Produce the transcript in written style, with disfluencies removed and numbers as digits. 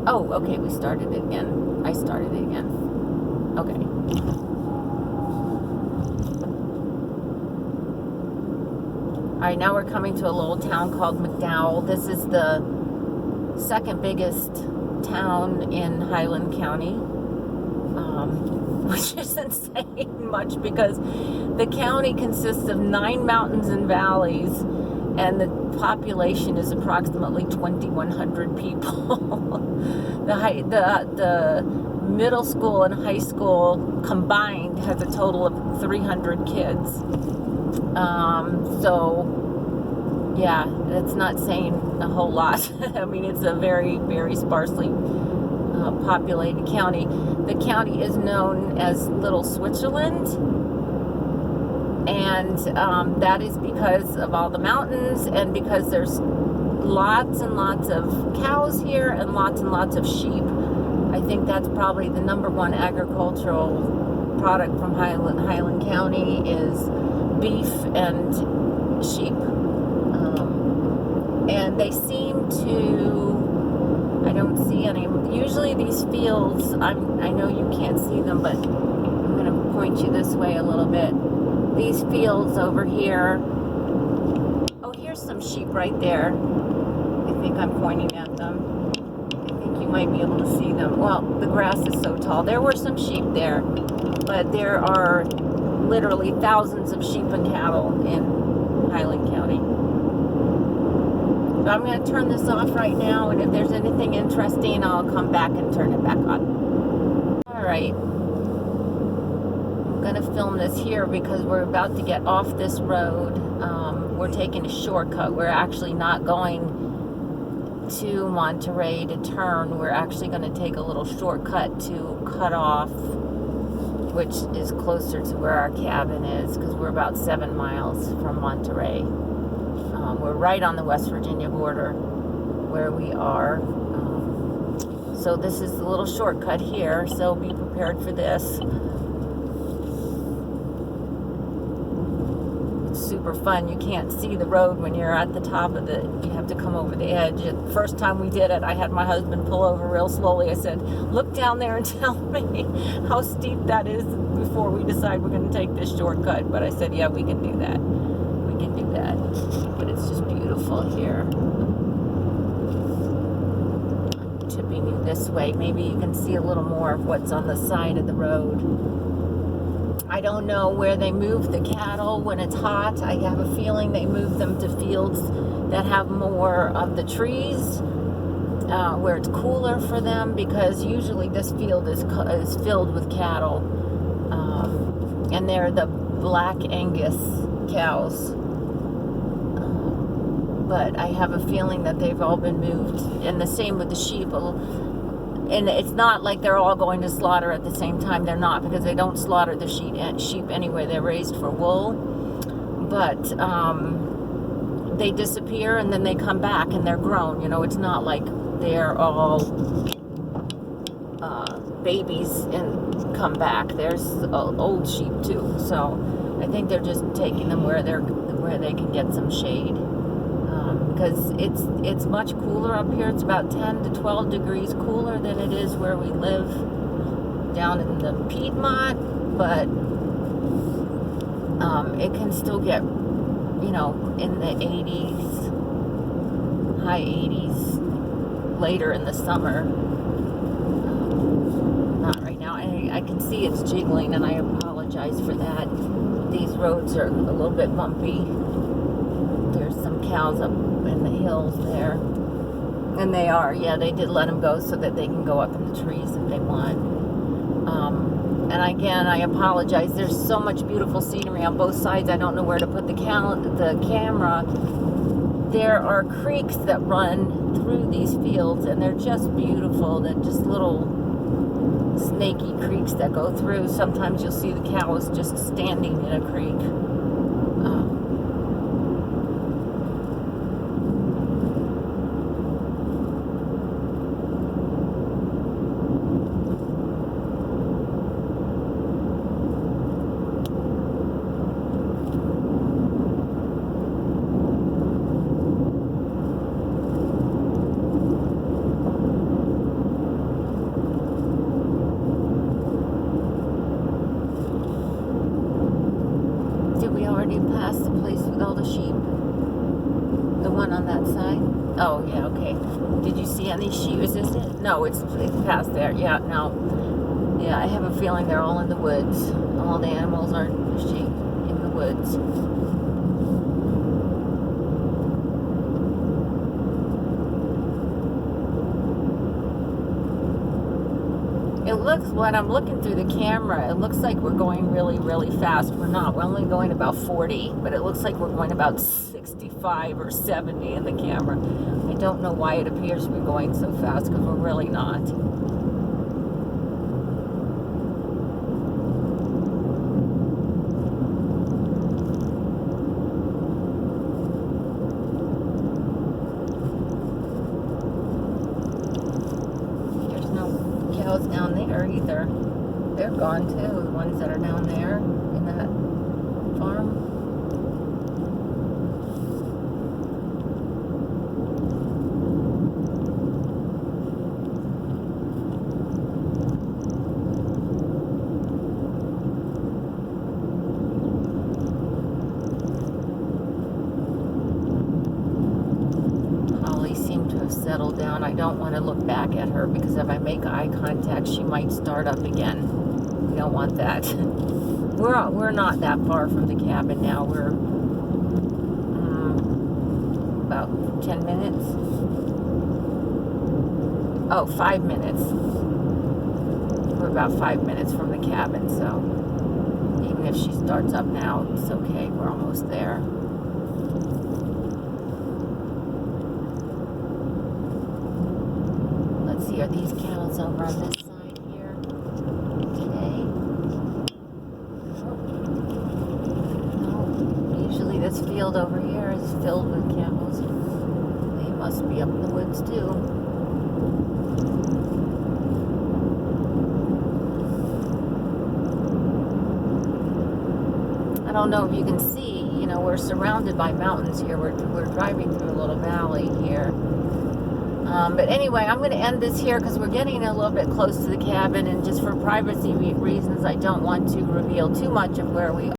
Oh, okay, we started it again. I started it again. Okay. Alright, now we're coming to a little town called McDowell. This is the second biggest town in Highland County, which isn't saying much because the county consists of 9 mountains and valleys, and the population is approximately 2,100 people. The middle school and high school combined has a total of 300 kids. So, yeah, it's not saying a whole lot. I mean, it's a very, very sparsely populated county. The county is known as Little Switzerland, and that is because of all the mountains and because there's lots and lots of cows here and lots of sheep. I think that's probably the #1 agricultural product from Highland County is beef and sheep. And they seem to, I don't see any, usually these fields, I know you can't see them, but I'm going to point you this way a little bit. These fields over here, oh, here's some sheep right there. I think I'm pointing at them. I think you might be able to see them. Well, the grass is so tall. There were some sheep there, but there are literally thousands of sheep and cattle in Highland County. So I'm going to turn this off right now, and if there's anything interesting, I'll come back and turn it back on. Alright. I'm going to film this here because we're about to get off this road. We're taking a shortcut. We're actually not going to Monterey to turn. We're actually going to take a little shortcut to cut off, which is closer to where our cabin is, because we're about 7 miles from Monterey. We're right on the West Virginia border where we are. So this is the little shortcut here, so be prepared for this. It's super fun. You can't see the road when you're at the top of it. You have to come over the edge. The first time we did it, I had my husband pull over real slowly. I said, look down there and tell me how steep that is before we decide we're going to take this shortcut. But I said, yeah, we can do that. We can do that. But it's just beautiful here. I'm tipping you this way. Maybe you can see a little more of what's on the side of the road. I don't know where they move the cattle when it's hot. I have a feeling they move them to fields that have more of the trees, where it's cooler for them, because usually this field is filled with cattle, and they're the Black Angus cows. But I have a feeling that they've all been moved, and the same with the sheep. And it's not like they're all going to slaughter at the same time. They're not, because they don't slaughter the sheep anyway. They're raised for wool. But they disappear and then they come back and they're grown. You know, it's not like they're all babies and come back. There's old sheep too. So I think they're just taking them where they can get some shade. Because it's much cooler up here. It's about 10 to 12 degrees cooler than it is where we live down in the Piedmont, but it can still get, you know, in the 80s, high 80s later in the summer. Not right now. I can see it's jiggling, and I apologize for that. These roads are a little bit bumpy. There's some cows up in the hills there, and they did let them go so that they can go up in the trees if they want. And again, I apologize. There's so much beautiful scenery on both sides. I don't know where to put the camera. There are creeks that run through these fields, and they're just beautiful. They're just little snaky creeks that go through. Sometimes you'll see the cows just standing in a creek. Oh, yeah, okay. Did you see any sheep? Is this it? No, it's past there. Yeah, no. Yeah, I have a feeling they're all in the woods. All the animals are sheep in the woods. It looks, when I'm looking through the camera, it looks like we're going really, really fast. We're not. We're only going about 40, but it looks like we're going about 65 or 70 in the camera. I don't know why it appears we're going so fast, because we're really not. There's no cows down there either. They're gone too, the ones that are down there in that farm. Holly seemed to have settled down. I don't want to look back at her because if I make eye contact, she might start up again. We don't want that. We're not that far from the cabin now. We're about 10 minutes. Oh, 5 minutes. We're about 5 minutes from the cabin, so even if she starts up now, it's okay. We're almost there. Let's see, are these cows over on this side here today? No. Usually this field over here is filled with cows. They must be up in the woods too. I don't know if you can see, you know, we're surrounded by mountains here. We're driving through a little valley here. But anyway, I'm going to end this here because we're getting a little bit close to the cabin, and just for privacy reasons, I don't want to reveal too much of where we